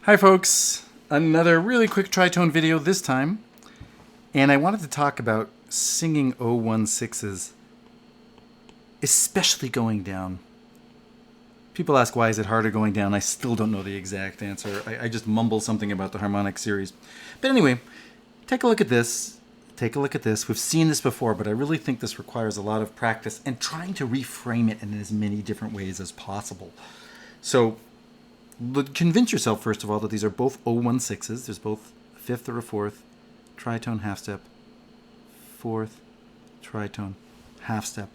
Hi folks, another really quick tritone video this time, and I wanted to talk about singing 016s, especially going down. People ask why is it harder going down. I still don't know the exact answer. I just mumble something about the harmonic series. But anyway, take a look at this. Take a look at this. We've seen this before, but I really think this requires a lot of practice and trying to reframe it in as many different ways as possible. So convince yourself, first of all, that these are both 016s. There's both a fifth or a fourth, tritone, half step, fourth, tritone, half step.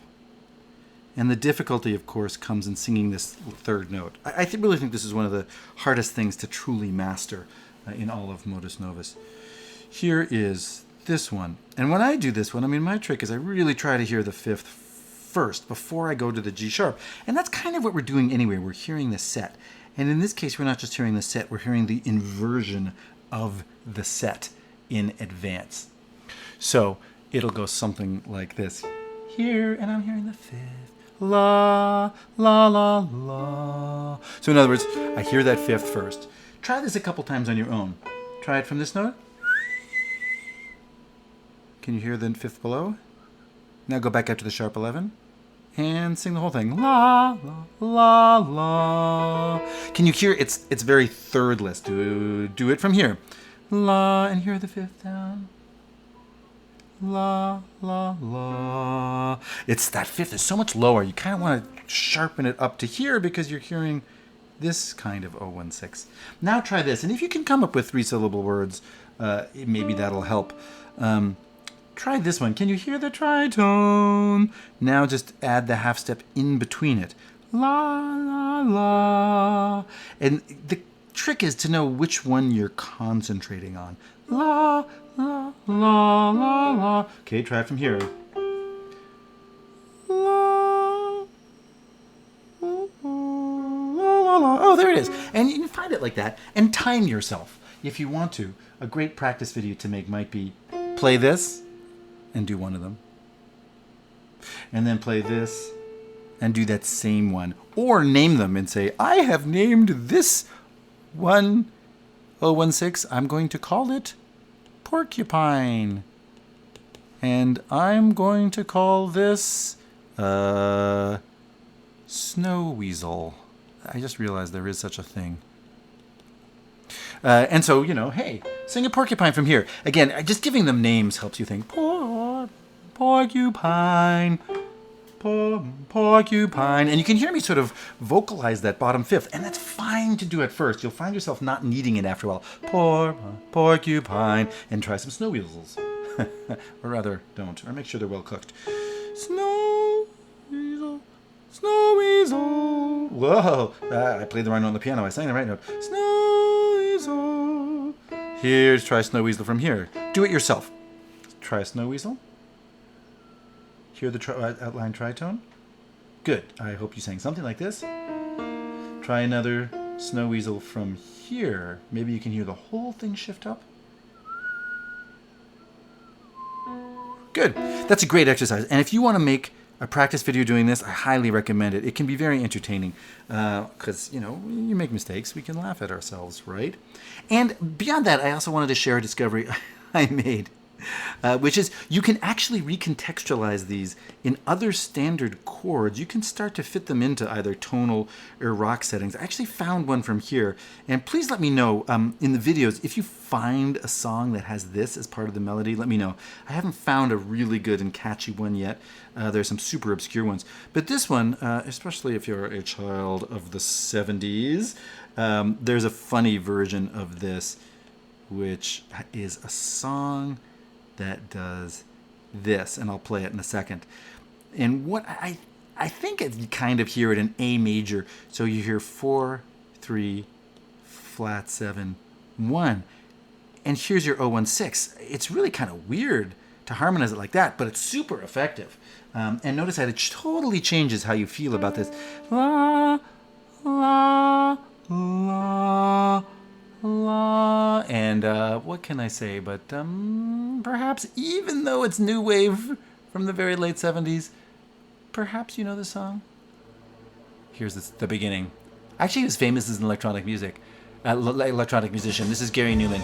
And the difficulty, of course, comes in singing this third note. I really think this is one of the hardest things to truly master in all of Modus Novus. Here is this one. And when I do this one, my trick is I really try to hear the fifth first before I go to the G sharp. And that's kind of what we're doing anyway. We're hearing the set. And in this case, we're not just hearing the set, we're hearing the inversion of the set in advance. So it'll go something like this. Here, and I'm hearing the fifth. La, la, la, la. So in other words, I hear that fifth first. Try this a couple times on your own. Try it from this note. Can you hear the fifth below? Now go back up to the sharp 11 and sing the whole thing. La, la, la, la. Can you hear it's very thirdless. Do it from here. La, and hear the fifth down. La, la, la. It's that fifth is so much lower. You kind of want to sharpen it up to here because you're hearing this kind of 016. Now try this. And if you can come up with 3-syllable words, maybe that'll help. Try this one. Can you hear the tritone? Now just add the half step in between it. La, la, la. And the trick is to know which one you're concentrating on. La, la, la, la, la. Okay, try it from here. La, la, la, la. Oh, there it is. And you can find it like that. And time yourself if you want to. A great practice video to make might be play this and do one of them. And then play this and do that same one. Or name them and say, I have named this one 016. I'm going to call it porcupine. And I'm going to call this snow weasel. I just realized there is such a thing. And so, hey, sing a porcupine from here. Again, just giving them names helps you think, porcupine, porcupine. And you can hear me sort of vocalize that bottom fifth. And that's fine to do at first. You'll find yourself not needing it after a while. Porcupine. And try some snow weasels. Or rather, don't. Or make sure they're well cooked. Snow weasel, snow weasel. Whoa, I played the right note on the piano. I sang the right note. Snow weasel. Here's try snow weasel from here. Do it yourself. Try a snow weasel. Hear the outline tritone. Good. I hope you sang something like this. Try another snow weasel from here. Maybe you can hear the whole thing shift up. Good. That's a great exercise. And if you want to make a practice video doing this, I highly recommend it. It can be very entertaining because, you make mistakes. We can laugh at ourselves, right? And beyond that, I also wanted to share a discovery I made, which is you can actually recontextualize these in other standard chords. You can start to fit them into either tonal or rock settings. I actually found one from here. And please let me know in the videos, if you find a song that has this as part of the melody, let me know. I haven't found a really good and catchy one yet. There's some super obscure ones. But this one, especially if you're a child of the 70s, there's a funny version of this, which is a song that does this, and I'll play it in a second. And what I think you kind of hear it in A major, so you hear 4, 3, flat 7, 1, and here's your 016. It's really kind of weird to harmonize it like that, but it's super effective. And notice that it totally changes how you feel about this. La, la, la, la. And what can I say? But perhaps even though it's new wave from the very late 70s, perhaps you know the song? Here's the beginning. Actually, it was famous as in electronic music. electronic musician. This is Gary Newman.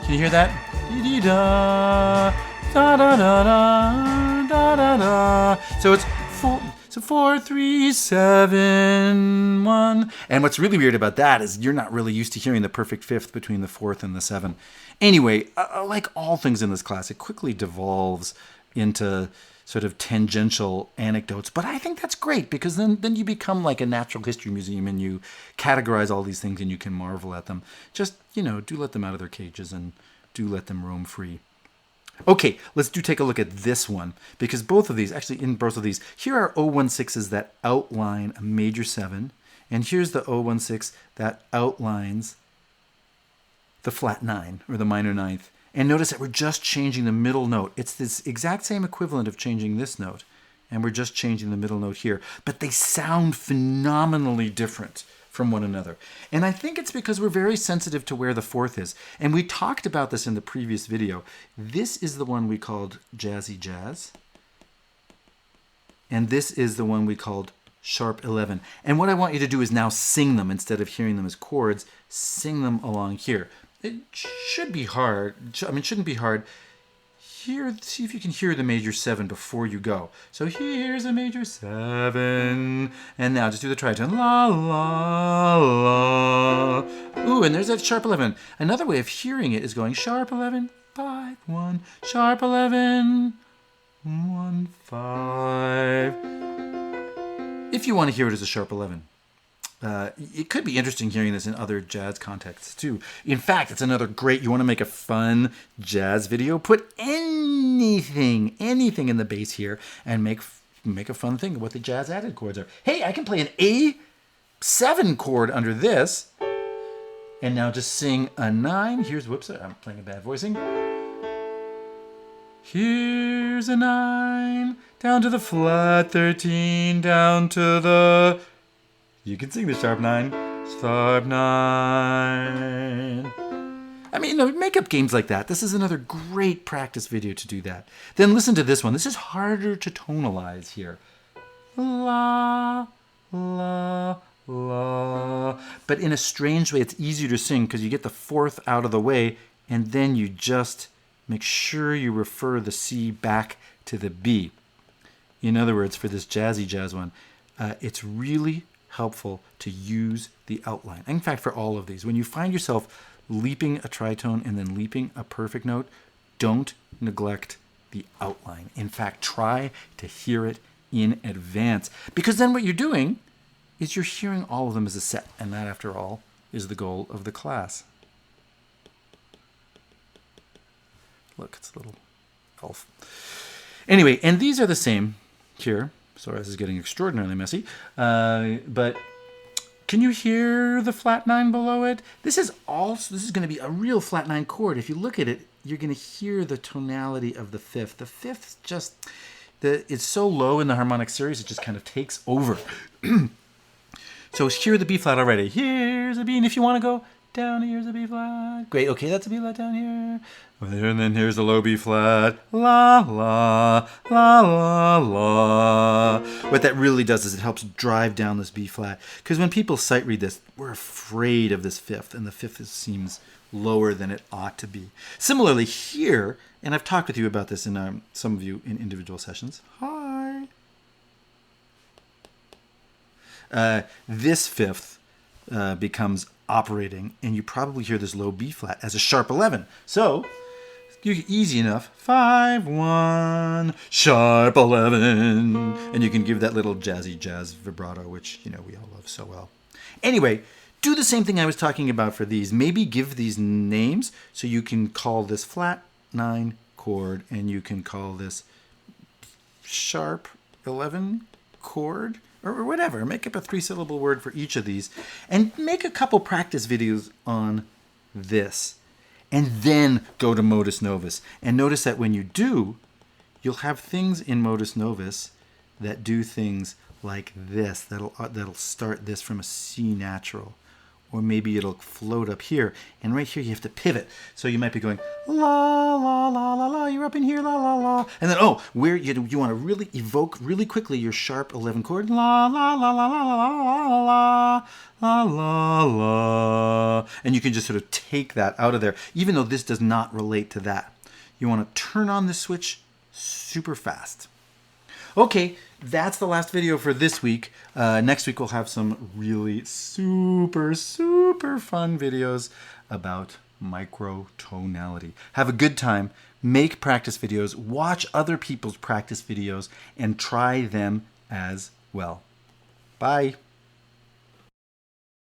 Can you hear that? Dee-dee-da, da-da-da-da, da-da-da. So it's 4, 3, 7, 1. And what's really weird about that is you're not really used to hearing the perfect fifth between the fourth and the 7. Anyway, like all things in this class, it quickly devolves into sort of tangential anecdotes. But I think that's great because then you become like a natural history museum and you categorize all these things and you can marvel at them. Just, do let them out of their cages and do let them roam free. Okay, let's take a look at this one, because both of these, actually in both of these, here are 016s that outline a major 7, and here's the 016 that outlines the flat 9, or the minor 9th. And notice that we're just changing the middle note. It's this exact same equivalent of changing this note, and we're just changing the middle note here. But they sound phenomenally different from one another. And I think it's because we're very sensitive to where the fourth is. And we talked about this in the previous video. This is the one we called jazzy jazz. And this is the one we called sharp 11. And what I want you to do is now sing them instead of hearing them as chords. Sing them along here. It should be hard. I mean, it shouldn't be hard. Here, see if you can hear the major 7 before you go. So here's a major 7. And now just do the tritone. La, la, la. Ooh, and there's that sharp 11. Another way of hearing it is going sharp 11, 5, 1, sharp 11, 1, 5. If you want to hear it as a sharp 11. It could be interesting hearing this in other jazz contexts too. In fact, it's another great, you want to make a fun jazz video, put anything in the bass here and make a fun thing of what the jazz added chords are. Hey, I can play an A7 chord under this. And now just sing a 9. Here's, whoops, I'm playing a bad voicing. Here's a 9, down to the flat 13, down to the... You can sing the sharp 9. Sharp 9. I mean, make up games like that. This is another great practice video to do that. Then listen to this one. This is harder to tonalize here. La, la, la. But in a strange way, it's easier to sing because you get the fourth out of the way, and then you just make sure you refer the C back to the B. In other words, for this jazzy jazz one, it's really helpful to use the outline. In fact, for all of these, when you find yourself leaping a tritone and then leaping a perfect note, don't neglect the outline. In fact, try to hear it in advance, because then what you're doing is you're hearing all of them as a set, and that, after all, is the goal of the class. Look, it's a little elf. Anyway, and these are the same here. Sorry, this is getting extraordinarily messy. But can you hear the flat 9 below it? This is going to be a real flat 9 chord. If you look at it, you're going to hear the tonality of the fifth. The fifth just, it's so low in the harmonic series, it just kind of takes over. So hear the B flat already. Here's a B, and if you want to go down, here's a B flat. Great, okay, that's a B flat down here. And then here's the low B flat. La, la, la, la, la. What that really does is it helps drive down this B flat. Because when people sight read this, we're afraid of this fifth, and the fifth seems lower than it ought to be. Similarly here, and I've talked with you about this in some of you in individual sessions. Hi. This fifth becomes operating, and you probably hear this low B flat as a sharp 11. So easy enough. 5, 1, sharp 11, and you can give that little jazzy jazz vibrato, which we all love so well. Anyway, do the same thing I was talking about for these. Maybe give these names, so you can call this flat 9 chord, and you can call this sharp 11 chord, or whatever. Make up a 3-syllable word for each of these, and make a couple practice videos on this. And then go to modus novus. And notice that when you do, you'll have things in modus novus that do things like this. That'll start this from a C natural, or maybe it'll float up here. And right here you have to pivot. So you might be going la la la la la. You're up in here la la la. And then where you want to really evoke really quickly your sharp 11 chord la la la la la la la la la la. And you can just sort of take that out of there, even though this does not relate to that. You want to turn on the switch super fast. Okay, that's the last video for this week. Next week we'll have some really super fun videos about microtonality. Have a good time. Make practice videos. Watch other people's practice videos and try them as well. Bye.